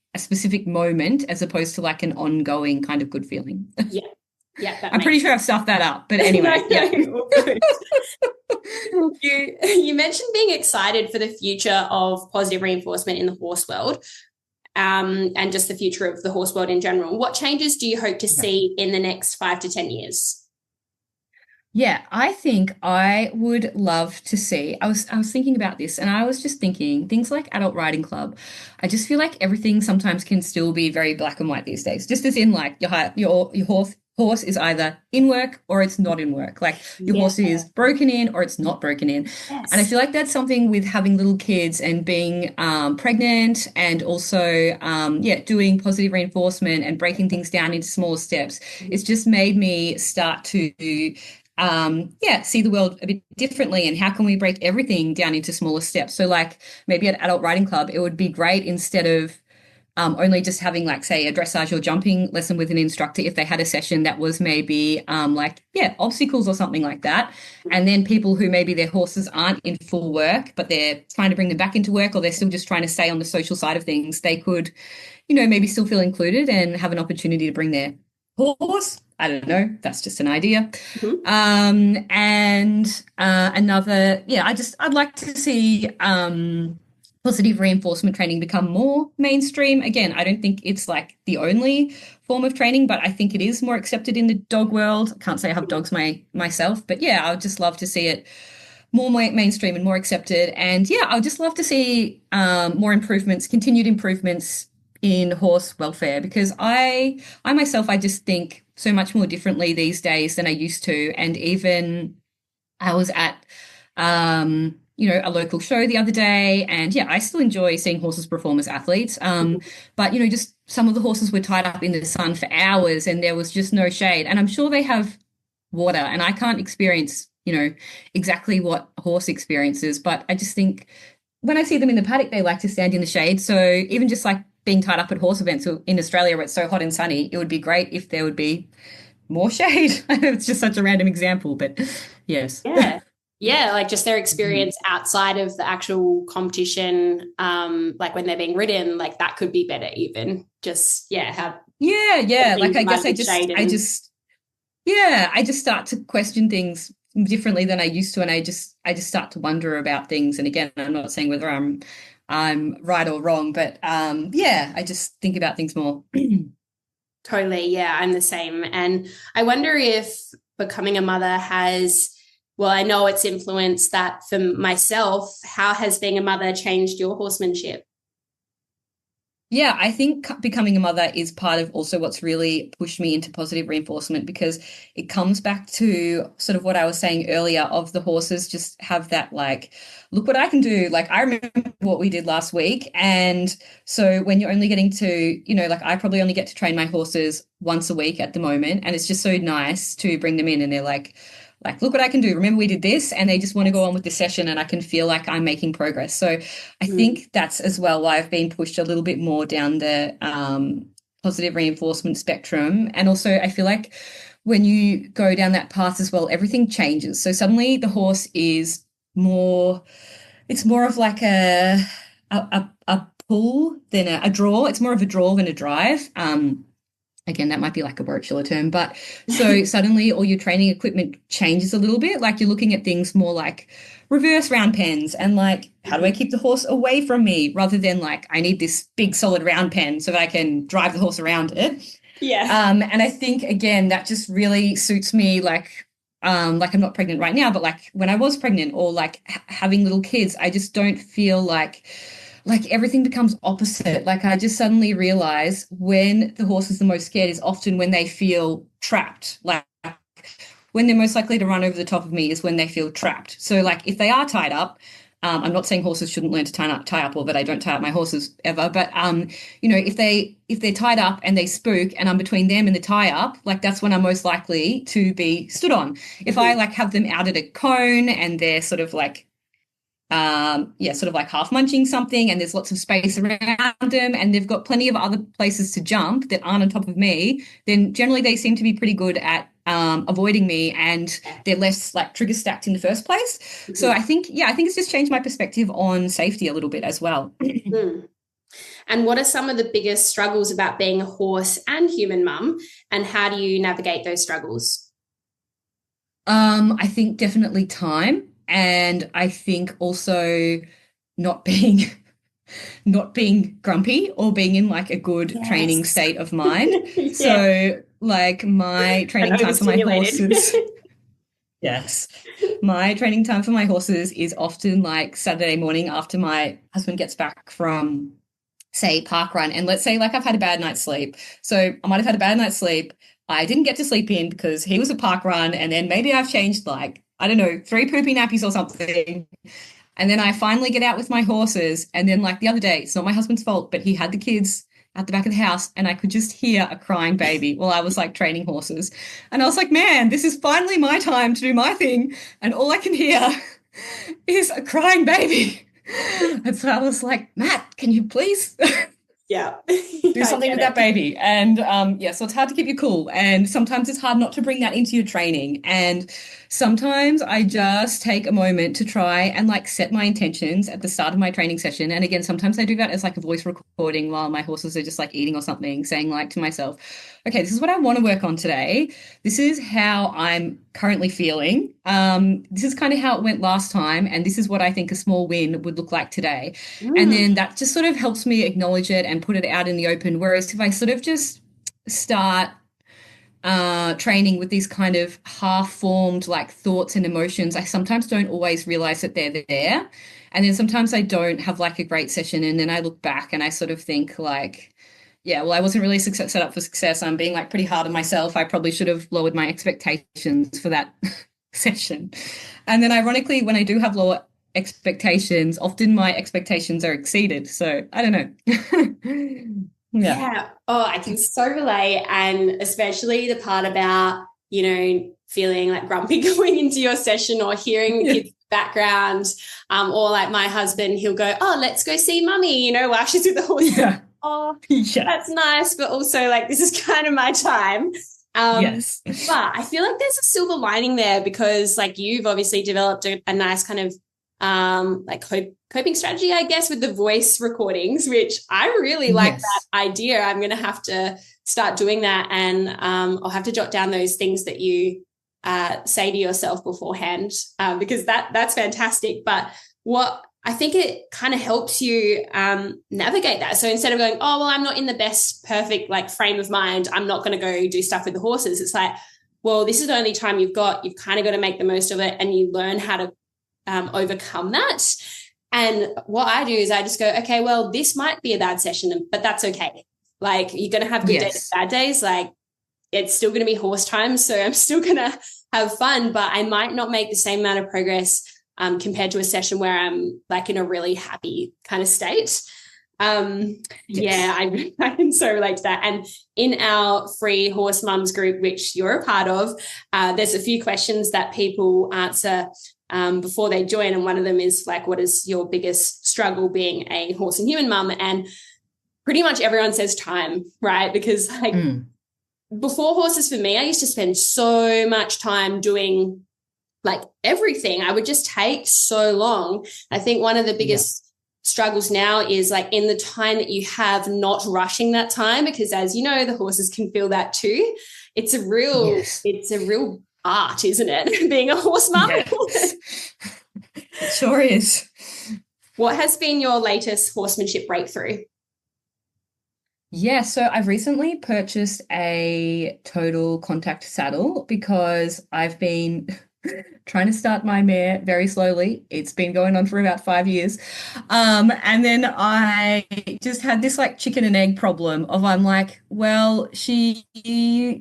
moment, as opposed to like an ongoing kind of good feeling. Yeah. Yeah, that I'm makes pretty sure I've stuffed that up, but no, anyway, yeah. no, all good. You mentioned being excited for the future of positive reinforcement in the horse world, and just the future of the horse world in general. What changes do you hope to Yeah. see in the next 5 to 10 years? Yeah, I think I would love to see. I was thinking about this and I was just thinking things like adult riding club. I just feel like everything sometimes can still be very black and white these days. Just as in like your horse is either in work or it's not in work. Like your Yeah. horse is broken in or it's not broken in. And I Yes. feel like that's something with having little kids and being pregnant and also yeah, doing positive reinforcement and breaking things down into smaller steps. It's just made me start to yeah, see the world a bit differently and how can we break everything down into smaller steps. So like maybe at adult riding club, it would be great instead of only just having like say a dressage or jumping lesson with an instructor if they had a session that was maybe like yeah obstacles or something like that, and then people who maybe their horses aren't in full work but they're trying to bring them back into work or they're still just trying to stay on the social side of things, they could maybe still feel included and have an opportunity to bring their horse. I don't know. That's just an idea. Mhm. And another, yeah, I'd like to see positive reinforcement training become more mainstream. Again, I don't think it's like the only form of training, but I think it is more accepted in the dog world. I can't say I have dogs myself, but yeah, I would just love to see it more mainstream and more accepted. And yeah, I would just love to see more improvements, continued improvements in horse welfare because I myself, I just think so much more differently these days than I used to. And even I was at, a local show the other day, and yeah, I still enjoy seeing horses perform as athletes. But just some of the horses were tied up in the sun for hours, and there was just no shade. And I'm sure they have water, and I can't experience, exactly what a horse experiences, but I just think when I see them in the paddock, they like to stand in the shade. So even just like being tied up at horse events in Australia where it's so hot and sunny, it would be great if there would be more shade. I know it's just such a random example, but yes. Yeah. Yeah, like just their experience outside of the actual competition, like when they're being ridden, like that could be better even. Just yeah, have Yeah, yeah. Like things I mud guess with shade and I just start to question things differently than I used to, and I just start to wonder about things. And again, I'm not saying whether I'm right or wrong, but yeah, I just think about things more. totally, yeah, I'm the same. And I wonder if becoming a mother has, well, I know it's influenced that for myself. How has being a mother changed your horsemanship? Yeah, I think becoming a mother is part of also what's really pushed me into positive reinforcement because it comes back to sort of what I was saying earlier of the horses just have that like, look what I can do. Like I remember what we did last week. And so when you're only getting to, like I probably only get to train my horses once a week at the moment. And it's just so nice to bring them in and they're like, look what I can do. Remember we did this, and they just want to go on with the session, and I can feel like I'm making progress. So I Mm. think that's as well why I've been pushed a little bit more down the positive reinforcement spectrum. And also, I feel like when you go down that path as well, everything changes. So suddenly the horse is more, it's more of like a pull than a draw. It's more of a draw than a drive. Again, that might be like a Burchilla term, but so suddenly all your training equipment changes a little bit. Like you're looking at things more like reverse round pens and like, how do I keep the horse away from me rather than like, I need this big solid round pen so that I can drive the horse around it. Yeah. And I think again, that just really suits me like I'm not pregnant right now, but like when I was pregnant or like having little kids, I just don't feel like everything becomes opposite. Like I just suddenly realize when the horse is the most scared is often when they feel trapped. Like when they're most likely to run over the top of me is when they feel trapped. So like if they are tied up, I'm not saying horses shouldn't learn to tie up, or that I don't tie up my horses ever. But if they're tied up and they spook, and I'm between them and the tie up, like that's when I'm most likely to be stood on. If I like have them out at a cone and they're sort of like yeah, sort of like half munching something, and there's lots of space around them, and they've got plenty of other places to jump that aren't on top of me, then generally they seem to be pretty good at avoiding me, and they're less like trigger stacked in the first place. So I think, yeah, I think it's just changed my perspective on safety a little bit as well. Mm. And what are some of the biggest struggles about being a horse and human mum? And how do you navigate those struggles? I think definitely time, and I think also not being not being grumpy or being in like a good training Yes. state of mind. Yeah. So like my And training time for my overstimulated. horses, Yes. My training time for my horses is often like Saturday morning after my husband gets back from, say, park run. And let's say like I've had a bad night's sleep. So I might have had a bad night's sleep. I didn't get to sleep in because he was a park run. And then maybe I've changed like, I don't know, 3 poopy nappies or something. And then I finally get out with my horses. And then, like the other day, it's not my husband's fault, but he had the kids at the back of the house and I could just hear a crying baby while I was like training horses. And I was like, man, this is finally my time to do my thing. And all I can hear is a crying baby. And so I was like, Matt, can you please Yeah. do I something get with that it. baby? And yeah, so it's hard to keep you cool. And sometimes it's hard not to bring that into your training. And sometimes I just take a moment to try and like set my intentions at the start of my training session. And again, sometimes I do that as like a voice recording while my horses are just like eating or something, saying like to myself, okay, this is what I want to work on today. This is how I'm currently feeling. This is kind of how it went last time. And this is what I think a small win would look like today. And Mm. then that just sort of helps me acknowledge it and put it out in the open. Whereas if I sort of just start training with these kind of half-formed like thoughts and emotions, I sometimes don't always realize that they're there. And then sometimes I don't have like a great session. And then I look back and I sort of think like, yeah, well, I wasn't really set up for success. I'm being like pretty hard on myself. I probably should have lowered my expectations for that session. And then ironically, when I do have lower expectations, often my expectations are exceeded. So I don't know. Yeah. Yeah. Oh, I can so relate. And especially the part about, feeling like grumpy going into your session or hearing Yeah. kids background. Or like my husband, he'll go, oh, let's go see mummy, while she's with the horse. Yeah. Oh, Yeah. that's nice. But also like, this is kind of my time. Yes. But I feel like there's a silver lining there because like you've obviously developed a nice kind of like coping strategy, I guess, with the voice recordings, which I really like that Yes. idea. I'm going to have to start doing that, and I'll have to jot down those things that you say to yourself beforehand, because that's fantastic. But what I think it kind of helps you navigate that. So instead of going, oh, well, I'm not in the best, perfect like frame of mind, I'm not going to go do stuff with the horses. It's like, well, this is the only time you've got. You've kind of got to make the most of it, and you learn how to overcome that. And what I do is I just go, okay, well, this might be a bad session, but that's okay. Like you're going to have good days Yes. and bad days. Like it's still going to be horse time. So I'm still going to have fun, but I might not make the same amount of progress compared to a session where I'm like in a really happy kind of state. Yes. Yeah, I can so relate to that. And in our free horse mums group, which you're a part of, there's a few questions that people answer before they join. And one of them is like, what is your biggest struggle being a horse and human mum? And pretty much everyone says time, right? Because like before horses for me, I used to spend so much time doing like everything. I would just take so long. I think one of the Yeah. biggest struggles now is like in the time that you have, not rushing that time, because as you know, the horses can feel that too. It's a real Yes. art, isn't it? Being a horse mum. Yes. It sure is. What has been your latest horsemanship breakthrough? Yeah, so I've recently purchased a total contact saddle because I've been trying to start my mare very slowly. It's been going on for about 5 years. And then I just had this like chicken and egg problem of I'm like, well, she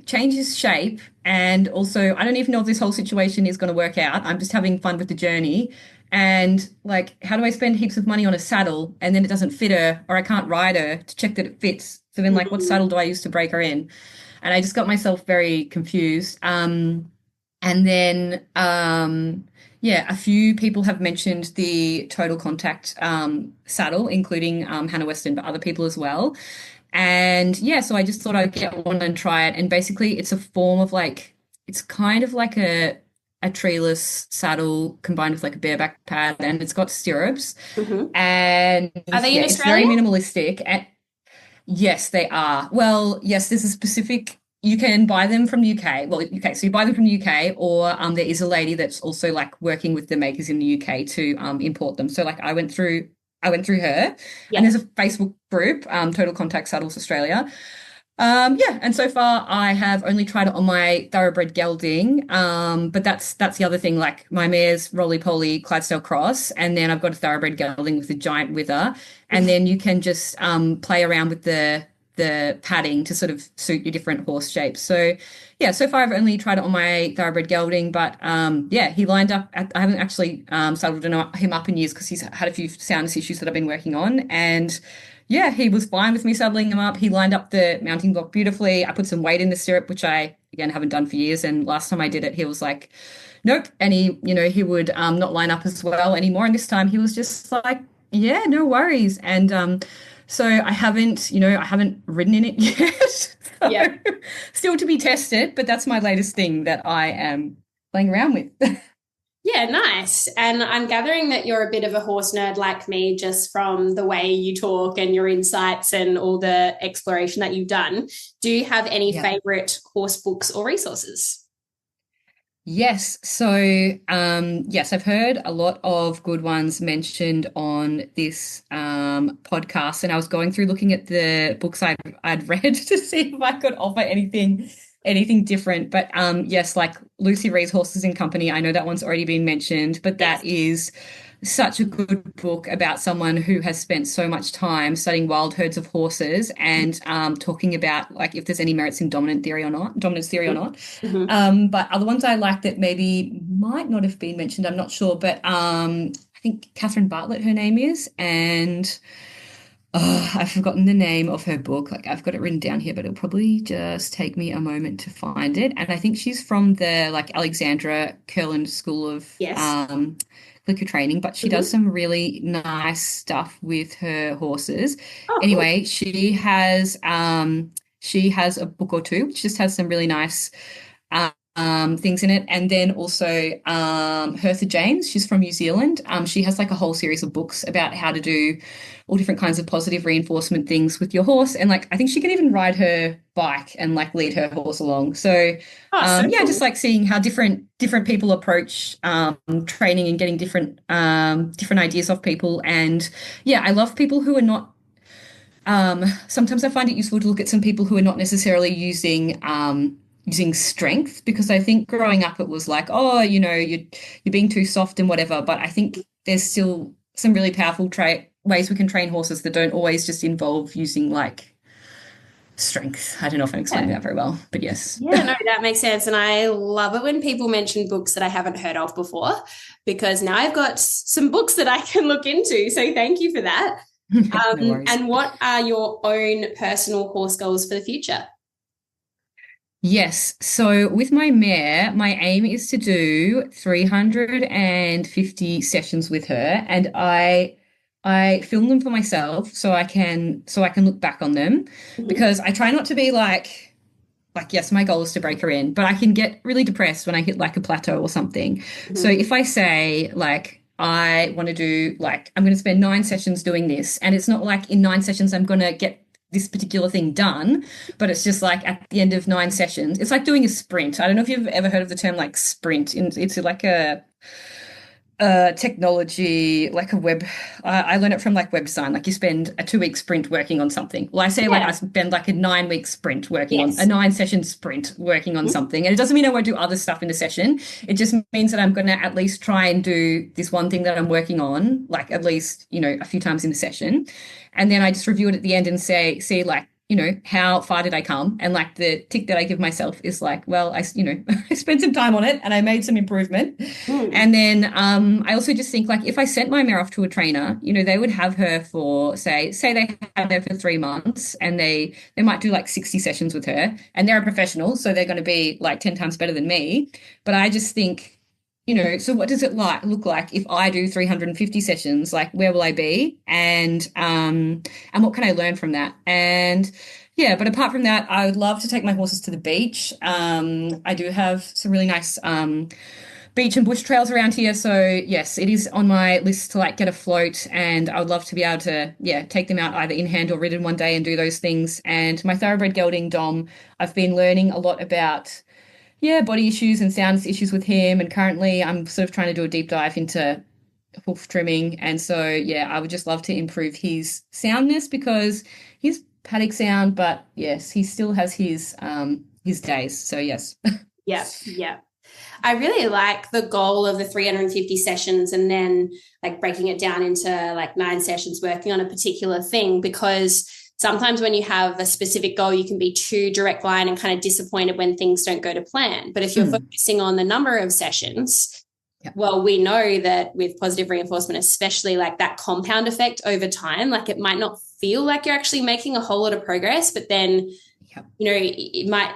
changes shape. And also, I don't even know if this whole situation is going to work out. I'm just having fun with the journey. And like, how do I spend heaps of money on a saddle and then it doesn't fit her or I can't ride her to check that it fits? So then like, what saddle do I use to break her in? And I just got myself very confused. And then, yeah, a few people have mentioned the total contact saddle, including Hannah Weston, but other people as well. And yeah, so I just thought I'd get one and try it. And basically, it's a form of like, it's kind of like a treeless saddle combined with like a bareback pad, and it's got stirrups. Mm-hmm. And Are they yeah, in it's very Australia? minimalistic. And yes, they are. Well, yes, there's a specific, you can buy them from the UK. Well, okay, so you buy them from the UK, or there is a lady that's also like working with the makers in the UK to import them. So like I went through her, and Yeah. there's a Facebook group, Total Contact Saddles Australia. Yeah, and so far I have only tried it on my thoroughbred gelding. But that's the other thing. Like my mare's roly poly Clydesdale cross, and then I've got a thoroughbred gelding with a giant wither, and then you can just play around with the padding to sort of suit your different horse shapes. So yeah, so far I've only tried it on my thoroughbred gelding, but yeah, he lined up. I haven't actually saddled him up in years because he's had a few soundness issues that I've been working on, and yeah, he was fine with me saddling him up. He lined up the mounting block beautifully. I put some weight in the stirrup, which I, again, haven't done for years. And last time I did it, he was like, nope. And he would not line up as well anymore. And this time he was just like, yeah, no worries. And so I haven't ridden in it yet. Yeah. So still to be tested, but that's my latest thing that I am playing around with. Yeah, nice. And I'm gathering that you're a bit of a horse nerd like me, just from the way you talk and your insights and all the exploration that you've done. Do you have any Yeah. favorite horse books or resources? Yes. So, yes, I've heard a lot of good ones mentioned on this podcast, and I was going through looking at the books I'd read to see if I could offer anything different. But yes, like Lucy Ree's Horses and Company, I know that one's already been mentioned, but Yes. that is such a good book about someone who has spent so much time studying wild herds of horses and talking about like if there's any merits in dominance theory or not. Mhm. But other ones I like that maybe might not have been mentioned, I'm not sure, but I think Catherine Bartlett, her name is, and I've forgotten the name of her book. Like I've got it written down here, but it'll probably just take me a moment to find it. And I think she's from the like Alexandra Kurland School of Yes. clicker training, but she does Mhm. some really nice stuff with her horses. Oh, cool. Anyway, she has a book or two, which just has some really nice things in it. And then also Hertha James, she's from New Zealand. She has like a whole series of books about how to do all different kinds of positive reinforcement things with your horse. And like I think she can even ride her bike and like lead her horse along. So Oh, so yeah, just cool. like seeing how different people approach training and getting different ideas off people. And yeah, I love people who are not sometimes I find it useful to look at some people who are not necessarily using strength because I think growing up it was like, oh, you're being too soft and whatever. But I think there's still some really powerful ways we can train horses that don't always just involve using like strength. I don't know if I'm explaining Yeah. that very well, but yes. Yeah, no, that makes sense. And I love it when people mention books that I haven't heard of before, because now I've got some books that I can look into. So thank you for that. No worries. And what are your own personal horse goals for the future? Yes. So with my mare, my aim is to do 350 sessions with her, and I film them for myself so I can look back on them Mhm. because I try not to be like yes, my goal is to break her in, but I can get really depressed when I hit like a plateau or something. So Mhm. if I say like I want to do like I'm going to spend 9 sessions doing this, and it's not like in 9 sessions I'm going to get this particular thing done, but it's just like at the end of 9 sessions, it's like doing a sprint. I don't know if you've ever heard of the term like sprint. It's like a technology, like a web. I learned it from like web design. Like you spend a 2 week sprint working on something. Well, I say like Yeah. I spend like a 9 week sprint working on a Yes. 9 session sprint working on something. And it doesn't mean I won't do other stuff in the session. It just means that I'm going to at least try and do this one thing that I'm working on, like at least, a few times in the session. And then I just review it at the end and see like, how far did I come? And like the tick that I give myself is like, well, I spent some time on it and I made some improvement. Mm. And then I also just think like if I sent my mare off to a trainer, they would have her for say they had her for 3 months and they might do like 60 sessions with her and they're a professional, so they're going to be like 10 times better than me. But I just think, so what does it look like if I do 350 sessions? Like where will I be? And what can I learn from that? And yeah, but apart from that, I would love to take my horses to the beach. I do have some really nice beach and bush trails around here. So yes, it is on my list to like get a float and I would love to be able to, yeah, take them out either in hand or ridden one day and do those things. And my thoroughbred gelding Dom, I've been learning a lot about, yeah, body issues and soundness issues with him. And currently I'm sort of trying to do a deep dive into hoof trimming. And so, yeah, I would just love to improve his soundness because he's paddock sound, but yes, he still has his days. So yes. Yeah, yeah. I really like the goal of the 350 sessions and then like breaking it down into like 9 sessions working on a particular thing, because sometimes when you have a specific goal, you can be too direct line and kind of disappointed when things don't go to plan. But if you're focusing on the number of sessions, well, we know that with positive reinforcement, especially like that compound effect over time, like it might not feel like you're actually making a whole lot of progress, but then, you know, it might,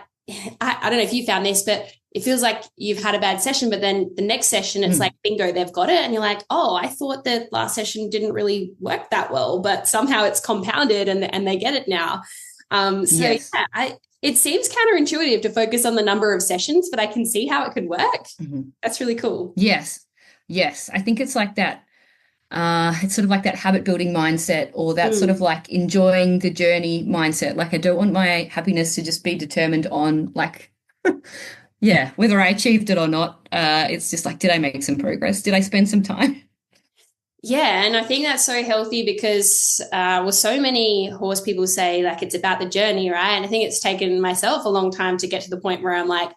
I don't know if you found this, but it feels like you've had a bad session, but then the next session, it's like, bingo, they've got it. And you're like, oh, I thought the last session didn't really work that well, but somehow it's compounded and they get it now. It seems counterintuitive to focus on the number of sessions, but I can see how it could work. That's really cool. Yes. I think it's like that. It's sort of like that habit building mindset, or that sort of like enjoying the journey mindset. Like, I don't want my happiness to just be determined on like, whether I achieved it or not. It's just like, did I make some progress? Did I spend some time? Yeah, and I think that's so healthy because so many horse people say like it's about the journey, right? And I think it's taken myself a long time to get to the point where I'm like,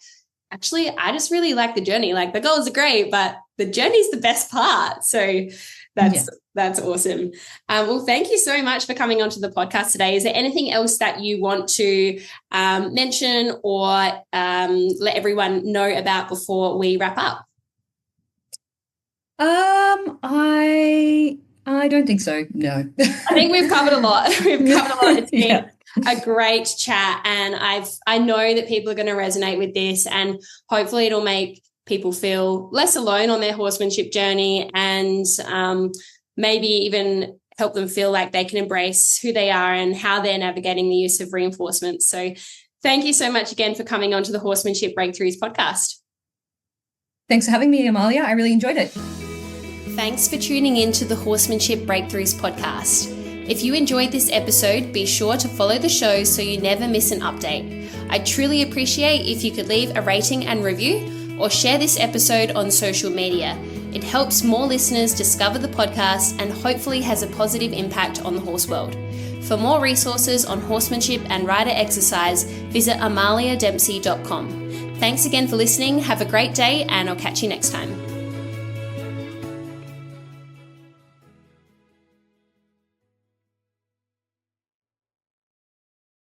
actually, I just really like the journey. Like the goals are great, but the journey's the best part. So that's awesome. Well, thank you so much for coming onto the podcast today. Is there anything else that you want to mention or let everyone know about before we wrap up? I don't think so. No. I think we've covered a lot. It's been a great chat, and I know that people are going to resonate with this, and hopefully it'll make people feel less alone on their horsemanship journey, and maybe even help them feel like they can embrace who they are and how they're navigating the use of reinforcement. So thank you so much again for coming on to the Horsemanship Breakthroughs podcast. Thanks for having me, Amalia. I really enjoyed it. Thanks for tuning in to the Horsemanship Breakthroughs podcast. If you enjoyed this episode, be sure to follow the show so you never miss an update. I'd truly appreciate if you could leave a rating and review or share this episode on social media. It helps more listeners discover the podcast and hopefully has a positive impact on the horse world. For more resources on horsemanship and rider exercise, visit amaliadempsey.com. Thanks again for listening. Have a great day, and I'll catch you next time.